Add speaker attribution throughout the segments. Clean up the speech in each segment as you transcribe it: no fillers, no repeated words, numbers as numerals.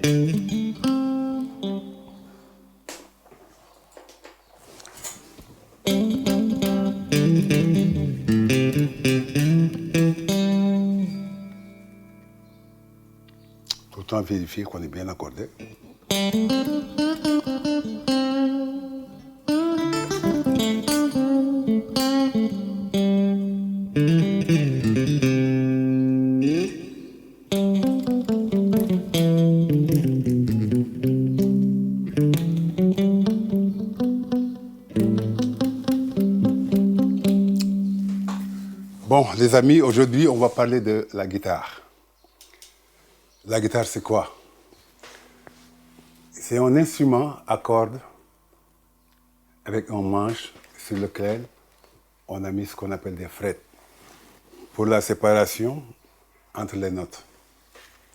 Speaker 1: Tout le temps vérifier qu'on est bien accordé. Bon, les amis, aujourd'hui, on va parler de la guitare. La guitare, c'est quoi? C'est un instrument à cordes avec un manche sur lequel on a mis ce qu'on appelle des frettes pour la séparation entre les notes.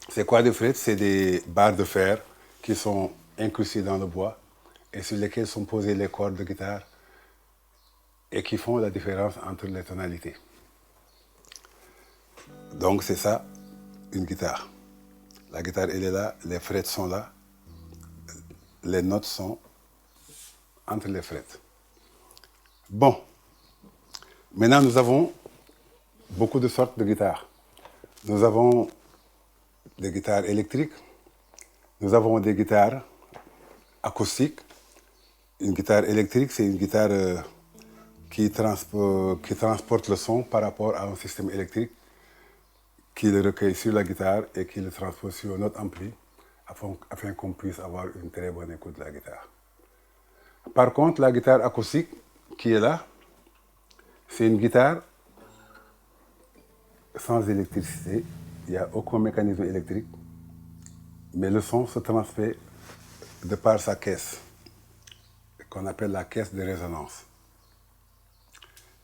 Speaker 1: C'est quoi des frettes? C'est des barres de fer qui sont incrustées dans le bois et sur lesquelles sont posées les cordes de guitare et qui font la différence entre les tonalités. Donc c'est ça, une guitare. La guitare, elle est là, les frettes sont là, les notes sont entre les frettes. Bon, maintenant nous avons beaucoup de sortes de guitares. Nous avons des guitares électriques, nous avons des guitares acoustiques. Une guitare électrique, c'est une guitare qui transporte le son par rapport à un système électrique qui le recueille sur la guitare et qui le transpose sur un autre ampli afin qu'on puisse avoir une très bonne écoute de la guitare. Par contre, la guitare acoustique qui est là, c'est une guitare sans électricité. Il n'y a aucun mécanisme électrique, mais le son se transmet de par sa caisse, qu'on appelle la caisse de résonance.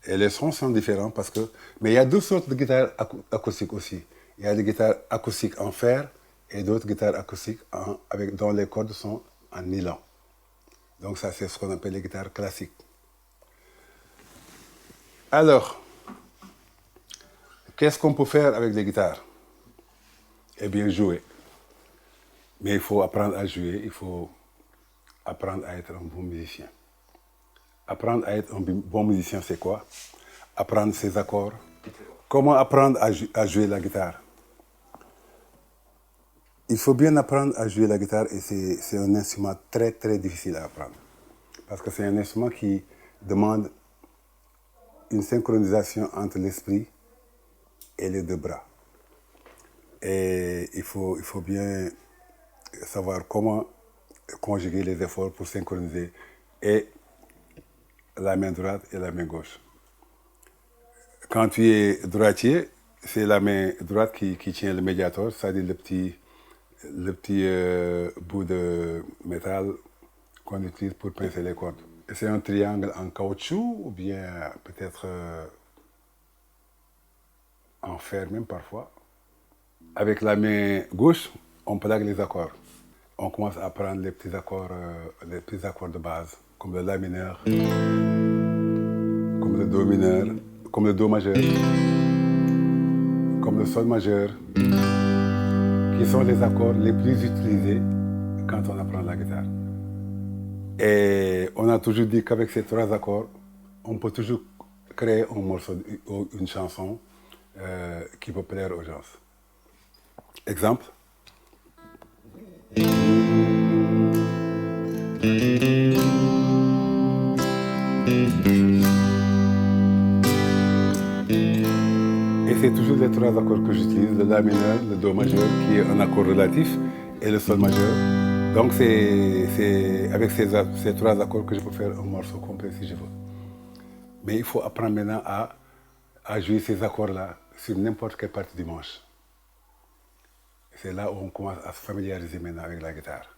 Speaker 1: Et les sons sont différents parce que... Mais il y a deux sortes de guitares acoustiques aussi. Il y a des guitares acoustiques en fer et d'autres guitares acoustiques dont les cordes sont en nylon. Donc ça, c'est ce qu'on appelle les guitares classiques. Alors, qu'est-ce qu'on peut faire avec les guitares? Eh bien, jouer. Mais il faut apprendre à jouer, il faut apprendre à être un bon musicien. Apprendre à être un bon musicien, c'est quoi? Apprendre ses accords. Comment apprendre à jouer la guitare? Il faut bien apprendre à jouer la guitare et c'est un instrument très très difficile à apprendre. Parce que c'est un instrument qui demande une synchronisation entre l'esprit et les deux bras. Et il faut bien savoir comment conjuguer les efforts pour synchroniser et la main droite et la main gauche. Quand tu es droitier, c'est la main droite qui tient le médiator, c'est-à-dire le petit bout de métal qu'on utilise pour pincer les cordes. C'est un triangle en caoutchouc ou bien peut-être en fer même parfois. Avec la main gauche, on plaque les accords. On commence à prendre les petits accords de base, comme le la mineur, comme le do mineur, comme le do majeur, comme le sol majeur, qui sont les accords les plus utilisés quand on apprend la guitare. Et on a toujours dit qu'avec ces trois accords, on peut toujours créer un morceau, une chanson qui peut plaire aux gens. Exemple. Et c'est toujours les trois accords que j'utilise, le la mineur, le do majeur qui est un accord relatif et le sol majeur. Donc c'est avec ces trois accords que je peux faire un morceau complet si je veux. Mais il faut apprendre maintenant à jouer ces accords-là sur n'importe quelle partie du manche. C'est là où on commence à se familiariser maintenant avec la guitare.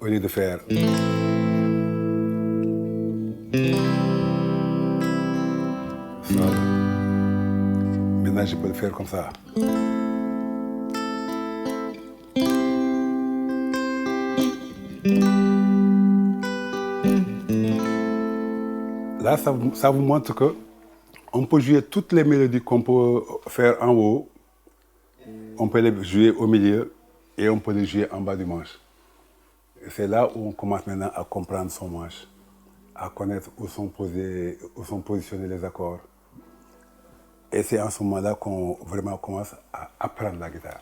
Speaker 1: Au lieu de faire... Sol. Maintenant, je peux le faire comme ça. Là, ça vous montre que on peut jouer toutes les mélodies qu'on peut faire en haut. On peut les jouer au milieu et on peut le jouer en bas du manche. Et c'est là où on commence maintenant à comprendre son manche, à connaître où sont positionnés les accords. Et c'est en ce moment-là qu'on vraiment commence à apprendre la guitare.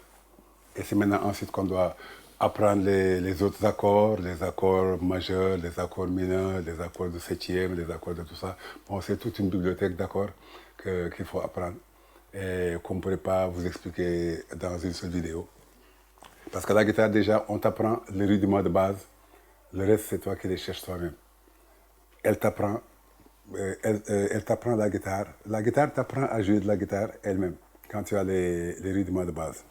Speaker 1: Et c'est maintenant ensuite qu'on doit apprendre les autres accords, les accords majeurs, les accords mineurs, les accords de septième, les accords de tout ça. Bon, c'est toute une bibliothèque d'accords qu'il faut apprendre et qu'on ne pourrait pas vous expliquer dans une seule vidéo. Parce que la guitare, déjà, on t'apprend les rudiments de base. Le reste, c'est toi qui les cherches toi-même. Elle t'apprend la guitare. La guitare t'apprend à jouer de la guitare elle-même, quand tu as les rudiments de base.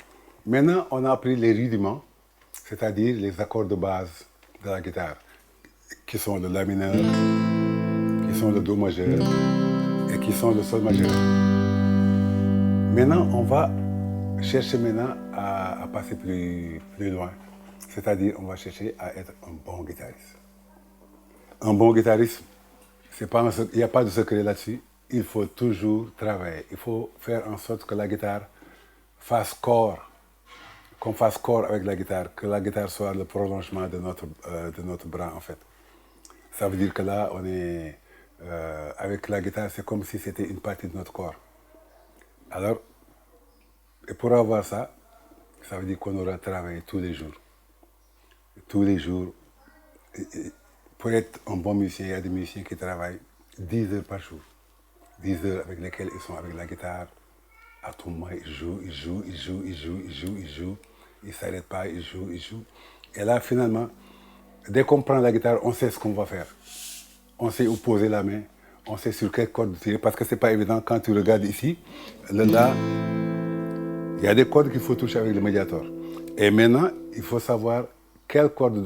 Speaker 1: Maintenant, on a appris les rudiments, c'est-à-dire les accords de base de la guitare, qui sont le La mineur, qui sont le Do majeur et qui sont le Sol majeur. Maintenant, on va chercher maintenant à passer plus loin. C'est-à-dire, on va chercher à être un bon guitariste. Un bon guitariste, il n'y a pas de secret là-dessus. Il faut toujours travailler. Il faut faire en sorte que la guitare fasse corps, qu'on fasse corps avec la guitare, que la guitare soit le prolongement de notre bras, en fait. Ça veut dire que là, avec la guitare, c'est comme si c'était une partie de notre corps. Alors, et pour avoir ça, ça veut dire qu'on aura travaillé tous les jours. Tous les jours. Pour être un bon musicien, il y a des musiciens qui travaillent 10 heures par jour. 10 heures avec lesquelles ils sont avec la guitare. À tout moment, ils jouent. Ils ne s'arrêtent pas, ils jouent. Et là, finalement, dès qu'on prend la guitare, on sait ce qu'on va faire. On sait où poser la main. On sait sur quelle corde tirer. Parce que ce n'est pas évident quand tu regardes ici. Là, il y a des cordes qu'il faut toucher avec le médiator. Et maintenant, il faut savoir quelle corde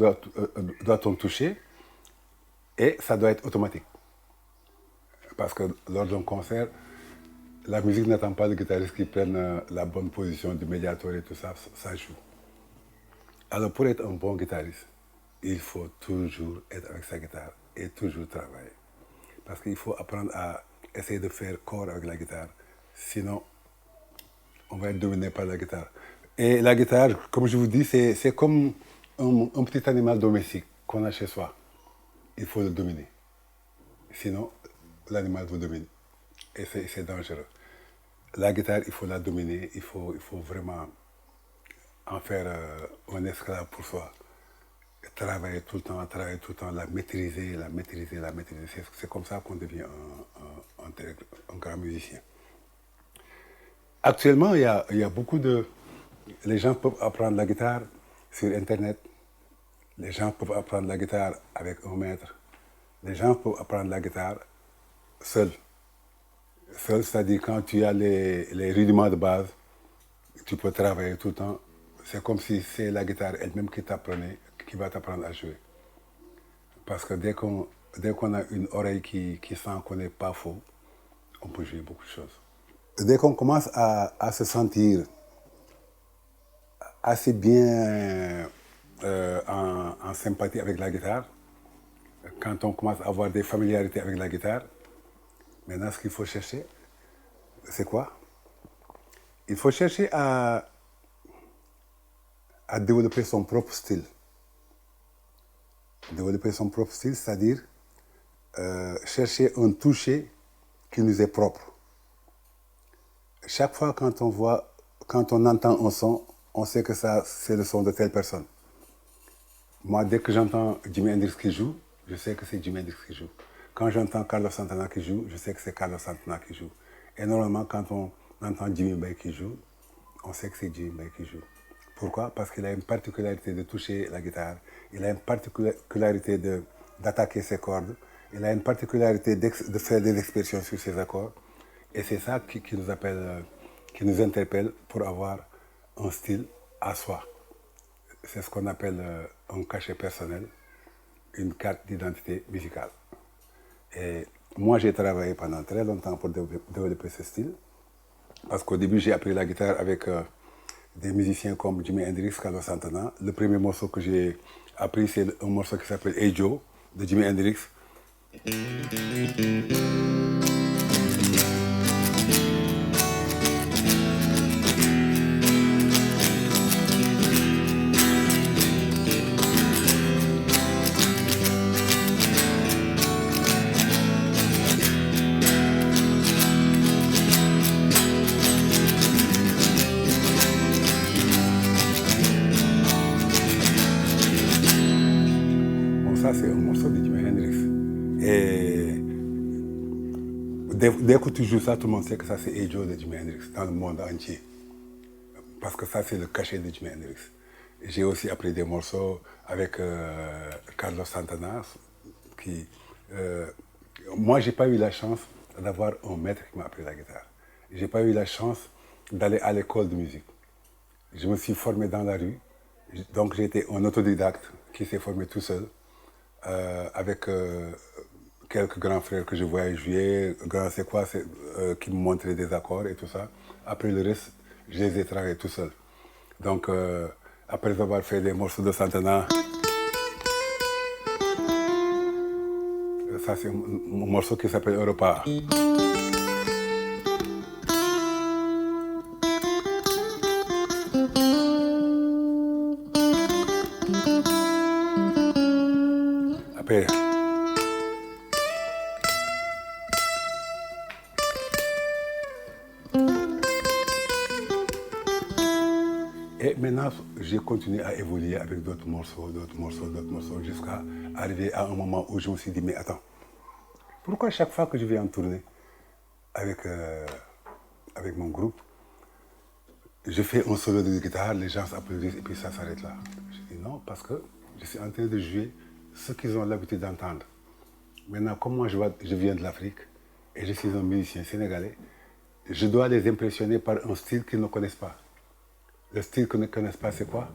Speaker 1: doit-on toucher. Et ça doit être automatique. Parce que lors d'un concert, la musique n'attend pas le guitariste qui prenne la bonne position du médiator et tout ça, ça joue. Alors pour être un bon guitariste, il faut toujours être avec sa guitare et toujours travailler. Parce qu'il faut apprendre à essayer de faire corps avec la guitare. Sinon, on va être dominé par la guitare. Et la guitare, comme je vous dis, c'est comme un petit animal domestique qu'on a chez soi. Il faut le dominer. Sinon, l'animal vous domine. Et c'est dangereux. La guitare, il faut la dominer. Il faut vraiment en faire un esclave pour soi. Travailler tout le temps, la maîtriser. C'est comme ça qu'on devient un grand musicien. Actuellement, il y a beaucoup de... Les gens peuvent apprendre la guitare sur Internet. Les gens peuvent apprendre la guitare avec un maître. Les gens peuvent apprendre la guitare seul. Seul, c'est-à-dire quand tu as les rudiments de base, tu peux travailler tout le temps. C'est comme si c'est la guitare elle-même qui va t'apprendre à jouer. Parce que dès qu'on a une oreille qui sent qu'on n'est pas faux, on peut jouer beaucoup de choses. Dès qu'on commence à se sentir assez bien en sympathie avec la guitare, quand on commence à avoir des familiarités avec la guitare, maintenant ce qu'il faut chercher, c'est quoi? Il faut chercher à développer son propre style. Développer son propre style, c'est-à-dire chercher un toucher qui nous est propre. Chaque fois quand on entend un son, on sait que ça, c'est le son de telle personne. Moi, dès que j'entends Jimi Hendrix qui joue, je sais que c'est Jimi Hendrix qui joue. Quand j'entends Carlos Santana qui joue, je sais que c'est Carlos Santana qui joue. Et normalement, quand on entend Jimmy Bay qui joue, on sait que c'est Jimmy Bay qui joue. Pourquoi? Parce qu'il a une particularité de toucher la guitare. Il a une particularité d'attaquer ses cordes. Il a une particularité de faire des expressions sur ses accords. Et c'est ça qui nous interpelle pour avoir un style à soi. C'est ce qu'on appelle un cachet personnel, une carte d'identité musicale. Et moi, j'ai travaillé pendant très longtemps pour développer ce style. Parce qu'au début, j'ai appris la guitare avec des musiciens comme Jimi Hendrix, Carlos Santana. Le premier morceau que j'ai appris, c'est un morceau qui s'appelle Hey Joe de Jimi Hendrix. ça c'est un morceau de Jimi Hendrix. Et dès que tu joues ça, tout le monde sait que ça c'est Hey Joe de Jimi Hendrix dans le monde entier. Parce que ça c'est le cachet de Jimi Hendrix. J'ai aussi appris des morceaux avec Carlos Santana. Moi, j'ai pas eu la chance d'avoir un maître qui m'a appris la guitare. J'ai pas eu la chance d'aller à l'école de musique. Je me suis formé dans la rue. Donc j'ai été un autodidacte qui s'est formé tout seul avec quelques grands frères que je voyais jouer, grand c'est quoi, qui me montraient des accords et tout ça. Après le reste, je les ai travaillés tout seul. Donc après avoir fait des morceaux de Santana, ça c'est un morceau qui s'appelle Europa. Après, et maintenant, j'ai continué à évoluer avec d'autres morceaux, jusqu'à arriver à un moment où je me suis dit, mais attends, pourquoi chaque fois que je vais en tournée avec mon groupe, je fais un solo de guitare, les gens applaudissent et puis ça s'arrête là. Je dis non, parce que je suis en train de jouer ce qu'ils ont l'habitude d'entendre. Maintenant, comme moi je viens de l'Afrique et je suis un musicien sénégalais, je dois les impressionner par un style qu'ils ne connaissent pas. Le style qu'ils ne connaissent pas, c'est quoi?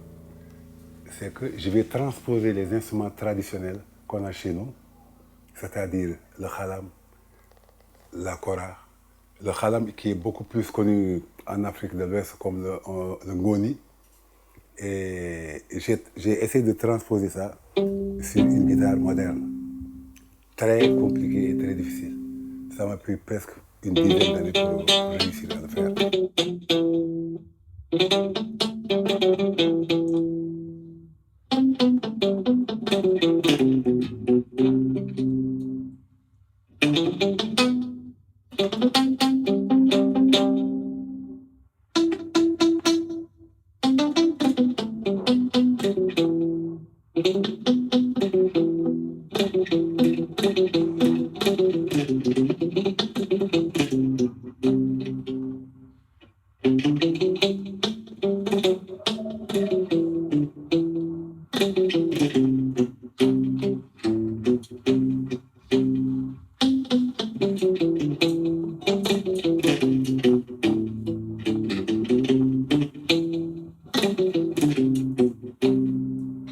Speaker 1: C'est que je vais transposer les instruments traditionnels qu'on a chez nous, c'est-à-dire le khalam, la kora. Le khalam qui est beaucoup plus connu en Afrique de l'Ouest comme le ngoni. Et j'ai essayé de transposer ça sur une guitare moderne. Très compliqué et très difficile. Ça m'a pris presque une dizaine d'années pour réussir à le faire.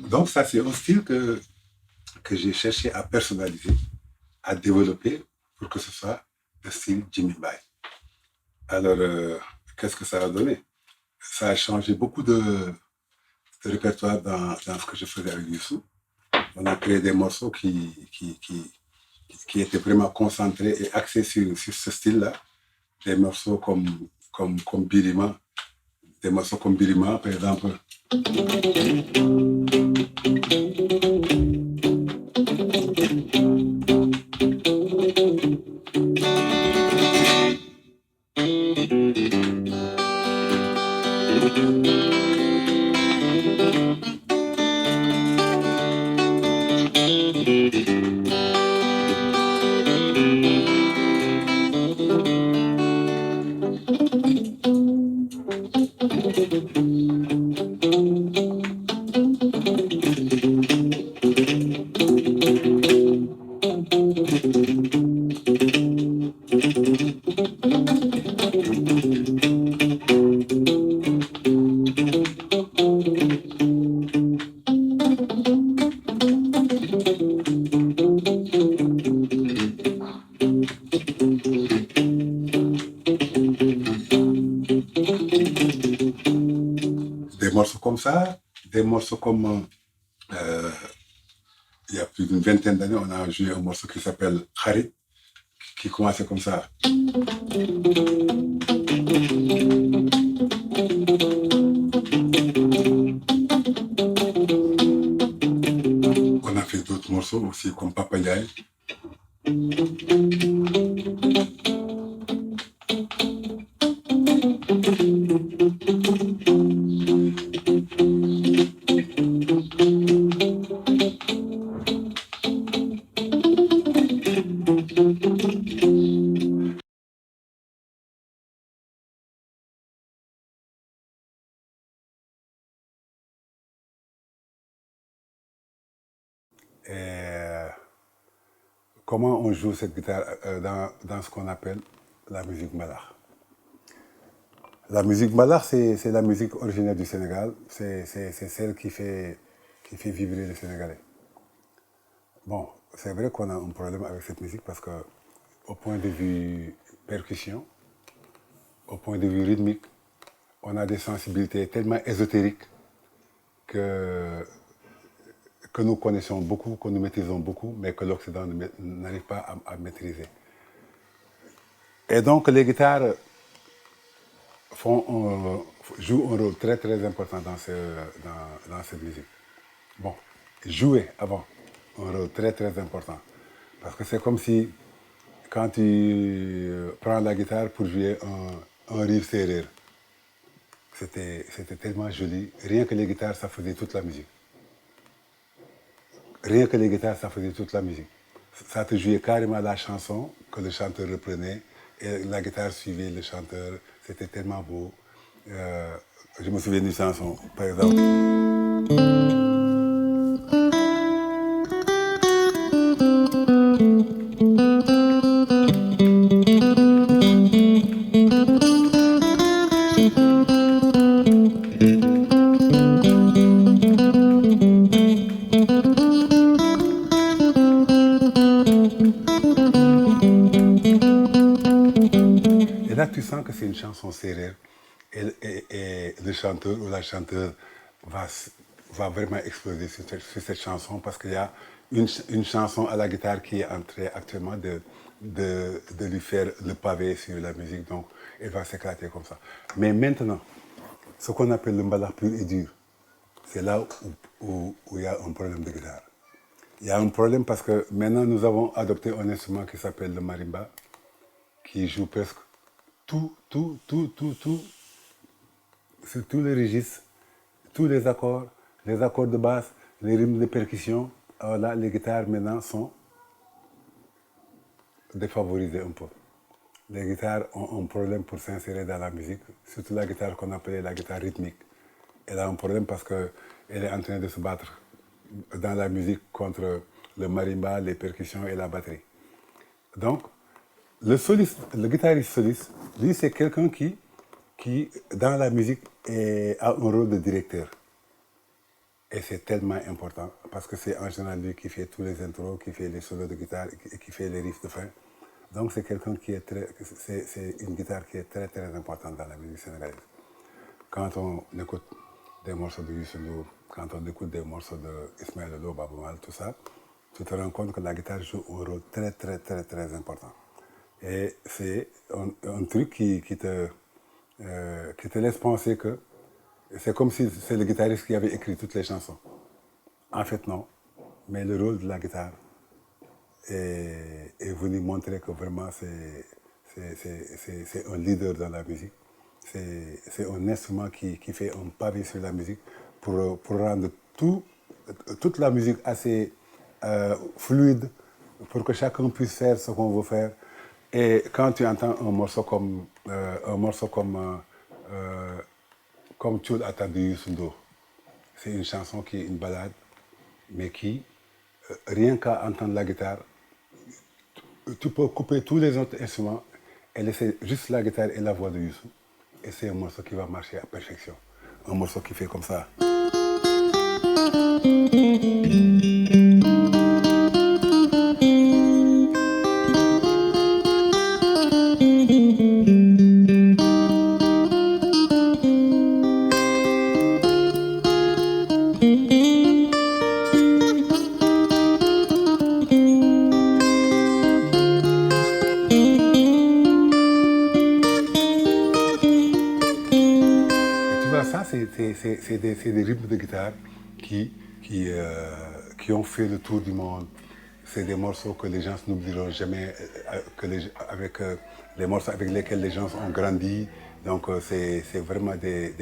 Speaker 1: Donc ça, c'est un style que j'ai cherché à personnaliser, à développer pour que ce soit le style Jimmy Bay. Alors, qu'est-ce que ça a donné? Ça a changé beaucoup de répertoire dans ce que je faisais avec Youssou. On a créé des morceaux qui étaient vraiment concentrés et axés sur ce style-là. Des morceaux comme Birima, des morceaux comme Birima, par exemple. Des morceaux comme ça, des morceaux comme il y a plus d'une vingtaine d'années, on a joué un morceau qui s'appelle Kharit, qui commençait comme ça. On a fait d'autres morceaux aussi comme Papa Ndiaye. Et comment on joue cette guitare dans ce qu'on appelle la musique mbalax. La musique mbalax, c'est la musique originaire du Sénégal. C'est celle qui fait vibrer les Sénégalais. Bon, c'est vrai qu'on a un problème avec cette musique parce que, au point de vue percussion, au point de vue rythmique, on a des sensibilités tellement ésotériques que nous connaissons beaucoup, que nous maîtrisons beaucoup, mais que l'Occident n'arrive pas à maîtriser. Et donc les guitares jouent un rôle très très important dans cette musique. Bon, jouer avant un rôle très très important. Parce que c'est comme si quand tu prends la guitare pour jouer un riff serré, c'était tellement joli. Rien que les guitares, ça faisait toute la musique. Rien que les guitares, ça faisait toute la musique. Ça te jouait carrément la chanson que le chanteur reprenait et la guitare suivait le chanteur. C'était tellement beau. Je me souviens d'une chanson, par exemple. Et là, tu sens que c'est une chanson sérieuse et le chanteur ou la chanteuse va vraiment exploser sur cette chanson parce qu'il y a une chanson à la guitare qui est en train actuellement de lui faire le pavé sur la musique. Donc, elle va s'éclater comme ça. Mais maintenant, ce qu'on appelle le mbalax pur et dur, c'est là où il y a un problème de guitare. Il y a un problème parce que maintenant, nous avons adopté un instrument qui s'appelle le marimba, qui joue presque tout, sur tous les registres, tous les accords de basse, les rythmes de percussion. Alors là, les guitares maintenant sont défavorisées un peu. Les guitares ont un problème pour s'insérer dans la musique, surtout la guitare qu'on appelait la guitare rythmique. Elle a un problème parce qu'elle est en train de se battre dans la musique contre le marimba, les percussions et la batterie. Donc, le soliste, le guitariste soliste, lui, c'est quelqu'un qui, dans la musique, a un rôle de directeur. Et c'est tellement important parce que c'est en général lui qui fait tous les intros, qui fait les solos de guitare, qui fait les riffs de fin. Donc c'est quelqu'un qui est c'est une guitare qui est très très importante dans la musique sénégalaise. Quand on écoute des morceaux de Youssou Ndour, quand on écoute des morceaux de Ismaël Lô, Baaba Maal, tout ça, tu te rends compte que la guitare joue un rôle très très très très important. Et c'est un truc qui te laisse penser que c'est comme si c'est le guitariste qui avait écrit toutes les chansons. En fait, non. Mais le rôle de la guitare est venu montrer que vraiment c'est un leader dans la musique. C'est un instrument qui fait un pavé sur la musique pour rendre toute la musique assez fluide, pour que chacun puisse faire ce qu'on veut faire. Et quand tu entends un morceau comme Thiol Atta de Youssou Ndour, c'est une chanson qui est une ballade, mais qui, rien qu'à entendre la guitare, tu peux couper tous les autres instruments et laisser juste la guitare et la voix de Youssou. Et c'est un morceau qui va marcher à perfection. Un morceau qui fait comme ça. Ça, c'est des rythmes de guitare qui ont fait le tour du monde. C'est des morceaux que les gens n'oublieront jamais, avec les morceaux avec lesquels les gens ont grandi. Donc, c'est vraiment des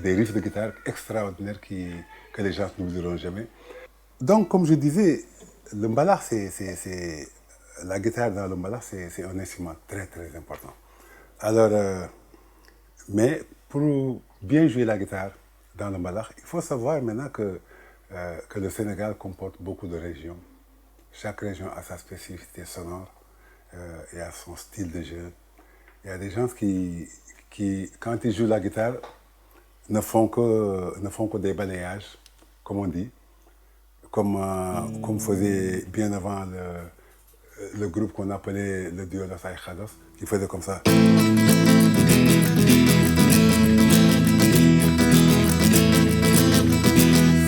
Speaker 1: riffs de guitare extraordinaires que les gens n'oublieront jamais. Donc, comme je disais, le mbalax, la guitare dans le mbalax, c'est un instrument très, très important. Alors, mais pour bien jouer la guitare dans le mbalax, il faut savoir maintenant que que le Sénégal comporte beaucoup de régions. Chaque région a sa spécificité sonore et a son style de jeu. Il y a des gens qui quand ils jouent la guitare, ne font que des balayages, comme on dit, comme faisait bien avant le groupe qu'on appelait le duo Los Ahijados, qui faisait comme ça.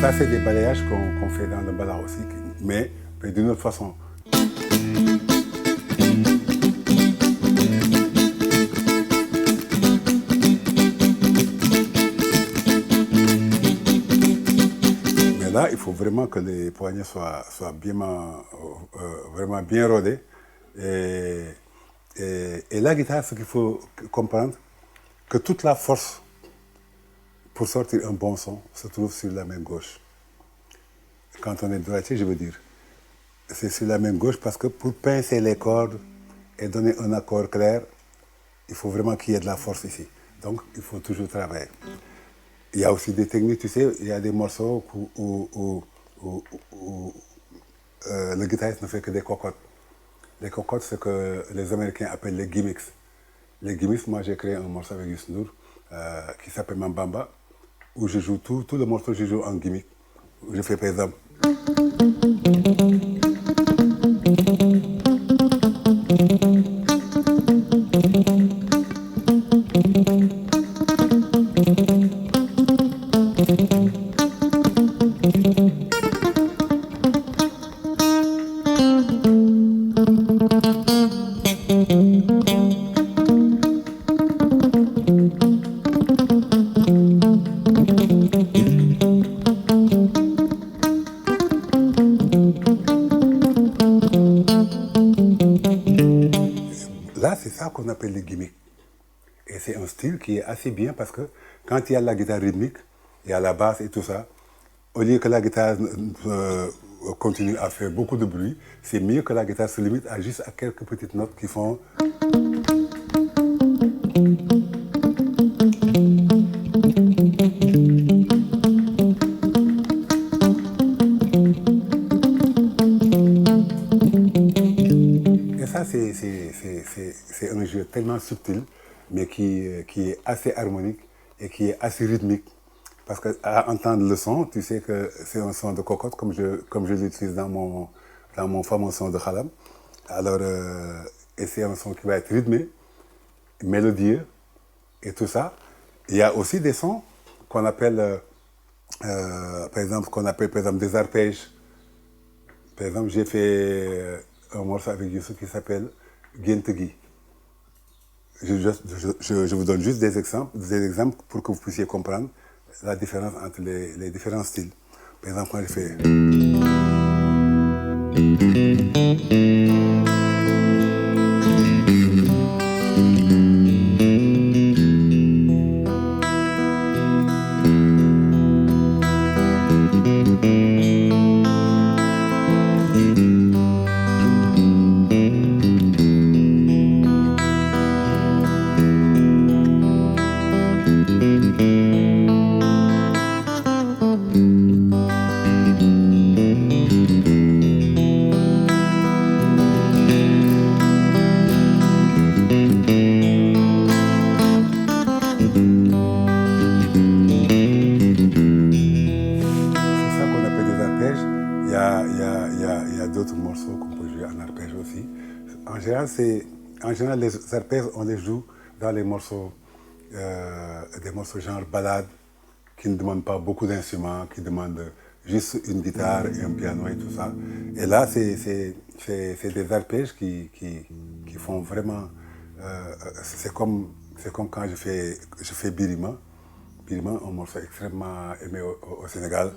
Speaker 1: Ça, c'est des balayages qu'on fait dans le bala aussi, mais d'une autre façon. Mais là, il faut vraiment que les poignets soient vraiment bien rodés. Et la guitare, ce qu'il faut comprendre, que toute la force pour sortir un bon son se trouve sur la main gauche. Quand on est droitier, je veux dire. C'est sur la main gauche parce que pour pincer les cordes et donner un accord clair, il faut vraiment qu'il y ait de la force ici. Donc, il faut toujours travailler. Il y a aussi des techniques, tu sais, il y a des morceaux où le guitariste ne fait que des cocottes. Les cocottes, c'est ce que les Américains appellent les gimmicks. Les gimmicks, moi j'ai créé un morceau avec Youssou N'Dour qui s'appelle Mambamba, où je joue tout le morceau, je joue en gimmick. Je fais par exemple. Là, c'est ça qu'on appelle les gimmicks. Et c'est un style qui est assez bien parce que quand il y a la guitare rythmique, il y a la basse et tout ça, au lieu que la guitare continue à faire beaucoup de bruit, c'est mieux que la guitare se limite à juste à quelques petites notes qui font... Et ça, c'est un jeu tellement subtil, mais qui est assez harmonique et qui est assez rythmique. Parce qu'à entendre le son, tu sais que c'est un son de cocotte, comme je l'utilise dans mon fameux son de Khalam. Alors, et c'est un son qui va être rythmé, mélodieux et tout ça. Il y a aussi des sons qu'on appelle, par exemple, des arpèges. Par exemple, j'ai fait un morceau avec Youssou qui s'appelle Gentegi. Je vous donne juste des exemples pour que vous puissiez comprendre la différence entre les différents styles. Par exemple, quand je fais... Il y a d'autres morceaux qu'on peut jouer en arpège aussi. En général, les arpèges, on les joue dans les morceaux, des morceaux genre ballade, qui ne demandent pas beaucoup d'instruments, qui demandent juste une guitare et un piano et tout ça. Et là, c'est des arpèges qui font vraiment... c'est comme quand je fais Birima. Birima, un morceau extrêmement aimé au Sénégal.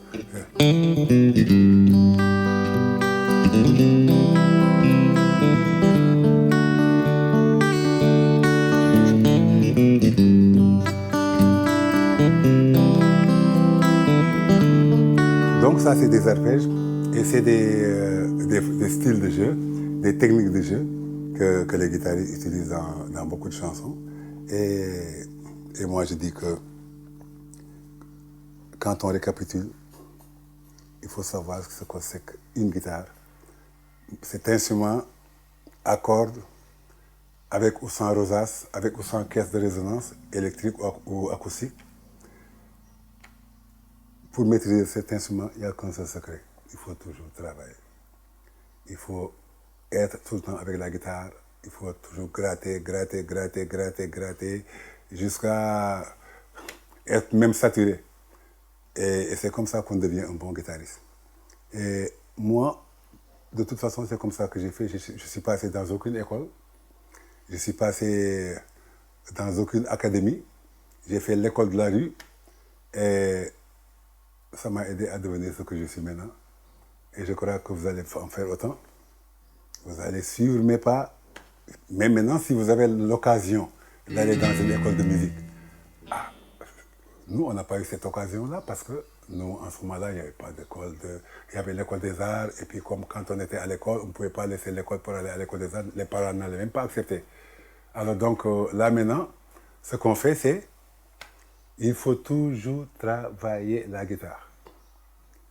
Speaker 1: Donc ça, c'est des arpèges et c'est des styles de jeu, des techniques de jeu que les guitaristes utilisent dans beaucoup de chansons. Et moi, je dis que quand on récapitule, il faut savoir ce que c'est qu'une guitare. Cet instrument à cordes, avec ou sans rosace, avec ou sans caisse de résonance électrique ou acoustique. Pour maîtriser cet instrument, il n'y a qu'un seul secret. Il faut toujours travailler. Il faut être tout le temps avec la guitare. Il faut toujours gratter, gratter, gratter, gratter, gratter, jusqu'à être même saturé. Et c'est comme ça qu'on devient un bon guitariste. Et moi, de toute façon, c'est comme ça que j'ai fait. Je suis passé dans aucune école. Je suis passé dans aucune académie. J'ai fait l'école de la rue. Et ça m'a aidé à devenir ce que je suis maintenant. Et je crois que vous allez en faire autant. Vous allez suivre mes pas. Mais maintenant, si vous avez l'occasion d'aller dans une école de musique, nous, on n'a pas eu cette occasion-là parce que nous, en ce moment-là, il n'y avait pas d'école. Il y avait l'école des arts. Et puis, comme quand on était à l'école, on ne pouvait pas laisser l'école pour aller à l'école des arts. Les parents n'allaient même pas accepter. Alors donc, là maintenant, ce qu'on fait, c'est il faut toujours travailler la guitare.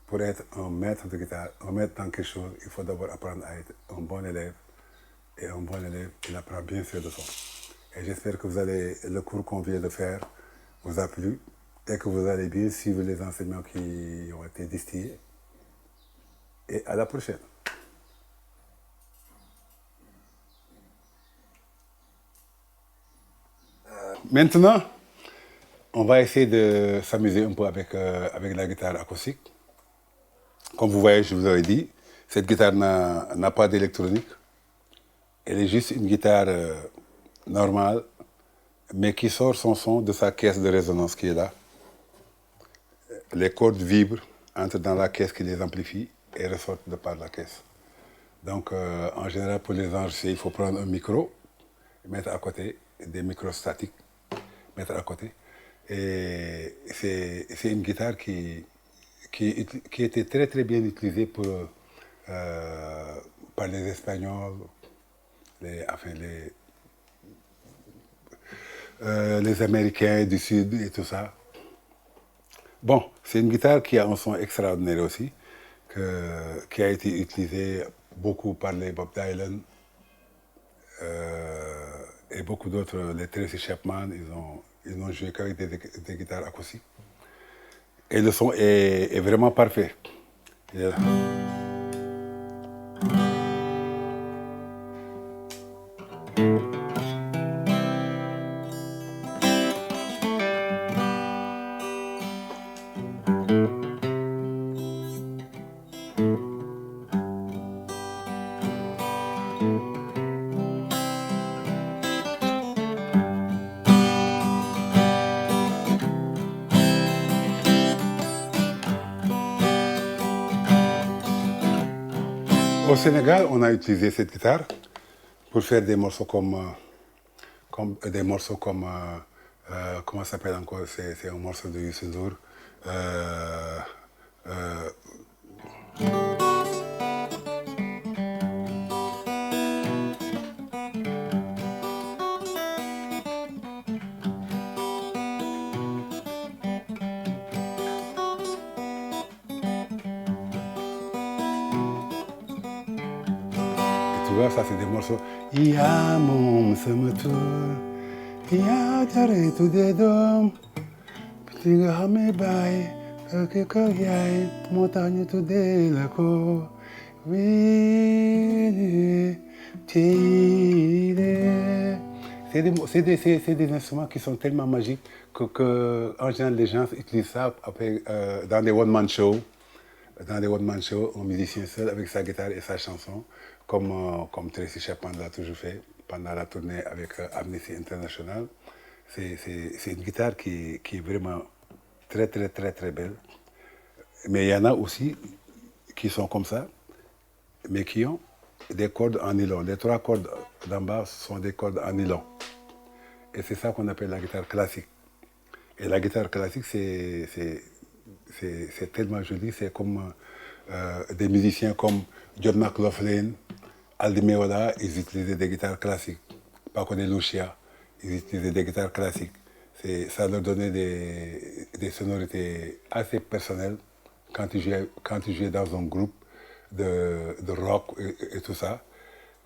Speaker 1: Pour être un maître de guitare, un maître dans quelque chose, il faut d'abord apprendre à être un bon élève. Et un bon élève, il apprend bien ses leçons. Et j'espère que le cours qu'on vient de faire vous a plu et que vous allez bien suivre les enseignements qui ont été distillés. Et à la prochaine. Maintenant, on va essayer de s'amuser un peu avec la guitare acoustique. Comme vous voyez, je vous avais dit, cette guitare n'a pas d'électronique. Elle est juste une guitare normale, mais qui sort son son de sa caisse de résonance qui est là. Les cordes vibrent, entrent dans la caisse qui les amplifie et ressortent de par la caisse. Donc, en général, pour les enregistrer, il faut prendre un micro, mettre à côté, des micros statiques, mettre à côté. Et c'est une guitare qui était très très bien utilisée par les Espagnols, les Américains du Sud et tout ça. Bon, c'est une guitare qui a un son extraordinaire aussi, qui a été utilisée beaucoup par les Bob Dylan et beaucoup d'autres, les Tracy Chapman, ils n'ont joué qu'avec des guitares acoustiques. Et le son est vraiment parfait. Au Sénégal, on a utilisé cette guitare pour faire des morceaux comment ça s'appelle encore, c'est un morceau de Youssou N'Dour. Tu vois, ça c'est des morceaux. Ya mom samatur, ya jare tu de dom, pinga hame bay, que yai, montagne tu de la ko, oui, c'est des instruments qui sont tellement magiques que en général les gens utilisent ça après, dans des one-man shows. Dans des one-man shows, un musicien seul avec sa guitare et sa chanson, comme Tracy Chapman l'a toujours fait pendant la tournée avec Amnesty International. C'est une guitare qui est vraiment très, très, très, très belle. Mais il y en a aussi qui sont comme ça, mais qui ont des cordes en nylon. Les 3 cordes d'en bas sont des cordes en nylon. Et c'est ça qu'on appelle la guitare classique. Et la guitare classique, c'est tellement joli. C'est comme des musiciens comme John McLaughlin, Aldi Meola, ils utilisaient des guitares classiques. Paco de Lucia, ils utilisaient des guitares classiques. Ça leur donnait des sonorités assez personnelles quand il jouait dans un groupe de rock et tout ça.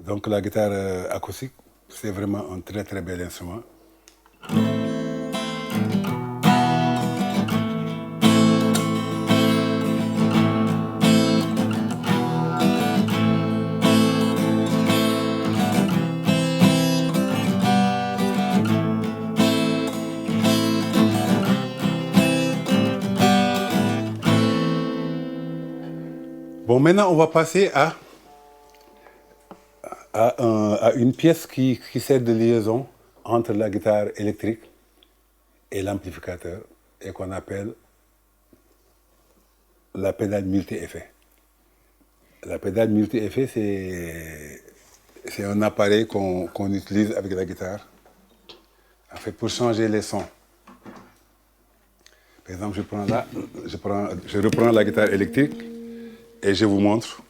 Speaker 1: Donc la guitare acoustique, c'est vraiment un très très bel instrument. Bon, maintenant on va passer à une pièce qui sert de liaison entre la guitare électrique et l'amplificateur et qu'on appelle la pédale multi-effet. La pédale multi-effet, c'est un appareil qu'on utilise avec la guitare en fait, pour changer les sons. Par exemple, je reprends la guitare électrique et je vous montre.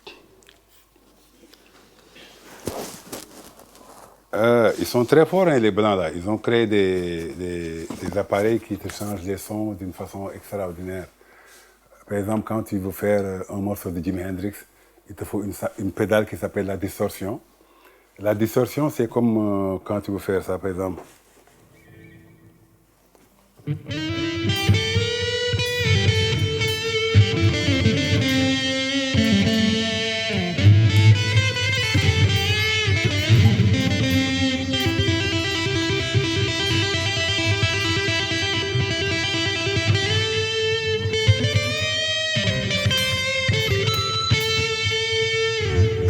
Speaker 1: Ils sont très forts, hein, les blancs là. Ils ont créé des appareils qui te changent les sons d'une façon extraordinaire. Par exemple, quand tu veux faire un morceau de Jimi Hendrix, il te faut une pédale qui s'appelle la distorsion. La distorsion, c'est comme quand tu veux faire ça, par exemple.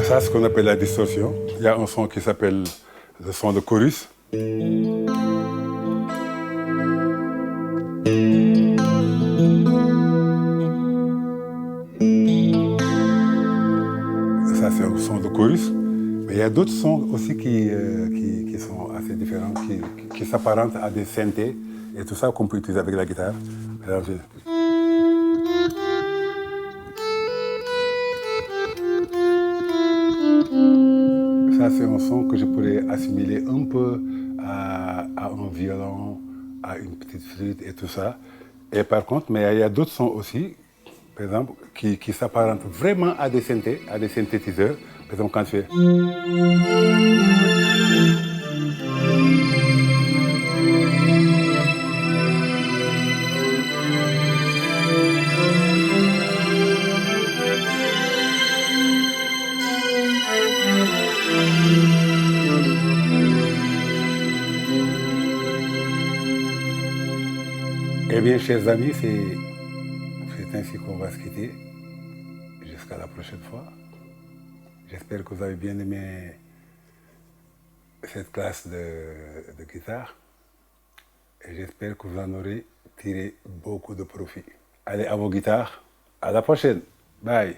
Speaker 1: Ça, c'est ce qu'on appelle la distorsion. Il y a un son qui s'appelle le son de chorus. Ça, c'est un son de chorus. Mais il y a d'autres sons aussi qui sont assez différents, qui s'apparentent à des synthés et tout ça qu'on peut utiliser avec la guitare. Alors, ça, c'est un son que je pourrais assimiler un peu à un violon, à une petite flûte et tout ça. Et par contre, mais il y a d'autres sons aussi, par exemple, qui s'apparentent vraiment à des synthés, à des synthétiseurs. Par exemple, quand tu fais... Eh bien, chers amis, c'est ainsi qu'on va se quitter. Jusqu'à la prochaine fois. J'espère que vous avez bien aimé cette classe de guitare. Et j'espère que vous en aurez tiré beaucoup de profit. Allez, à vos guitares. À la prochaine. Bye.